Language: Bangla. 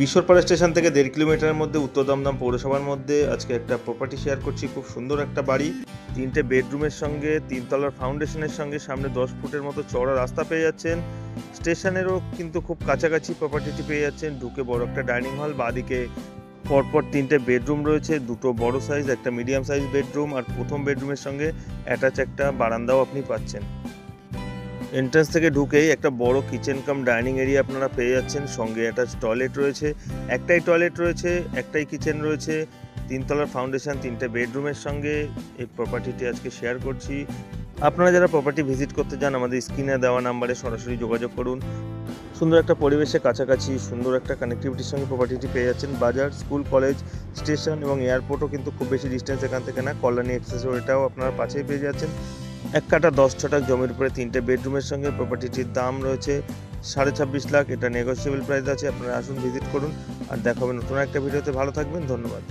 বিশ্বরপাড়া স্টেশন থেকে 1.5 কিলোমিটারের মধ্যে উত্তর দমদম পৌরসভার মধ্যে আজকে একটা প্রপার্টি শেয়ার করছি। খুব সুন্দর একটা বাড়ি, 3টে বেডরুমের সঙ্গে 3 তলার ফাউন্ডেশনের সঙ্গে সামনে 10 ফুটের মতো চওড়া রাস্তা পেয়ে যাচ্ছেন। স্টেশনেরও কিন্তু খুব কাছাকাছি প্রপার্টিটি পেয়ে যাচ্ছেন। ঢুকে বড় একটা ডাইনিং হল, বাদিকে পরপর 3টে বেডরুম রয়েছে, 2টো বড় সাইজ, একটা মিডিয়াম সাইজ বেডরুম, আর প্রথম বেডরুমের সঙ্গে অ্যাটাচ একটা বারান্দাও আপনি পাচ্ছেন। এন্ট্রান্স থেকে ঢুকেই একটা বড় কিচেন কাম ডাইনিং এরিয়া আপনারা পেয়ে যাচ্ছেন, সঙ্গে অ্যাটাচ টয়লেট রয়েছে। একটাই টয়লেট রয়েছে, একটাই কিচেন রয়েছে, 3 তলার ফাউন্ডেশন, 3টে বেডরুমের সঙ্গে এই প্রপার্টিটি আজকে শেয়ার করছি। আপনারা যারা প্রপার্টি ভিজিট করতে চান আমাদের স্ক্রিনে দেওয়া নাম্বারে সরাসরি যোগাযোগ করুন। সুন্দর একটা পরিবেশে কাছাকাছি, সুন্দর একটা কানেক্টিভিটির সঙ্গে প্রপার্টিটি পেয়ে যাচ্ছেন। বাজার, স্কুল, কলেজ, স্টেশন এবং এয়ারপোর্টও কিন্তু খুব বেশি ডিস্টেন্স এখান থেকে না। কল্যাণী এক্সপ্রেসওয়েটাও আপনারা পাশেই পেয়ে যাচ্ছেন। 1 কাঠা 10 ছটাক জমির উপরে 3টে বেডরুমের সঙ্গে প্রপার্টিটির দাম রয়েছে 26.5 লাখ। এটা নেগোসিয়েবল প্রাইস আছে। আপনারা আসুন, ভিজিট করুন, আর দেখা হবে নতুন একটা ভিডিওতে। ভালো থাকবেন, ধন্যবাদ।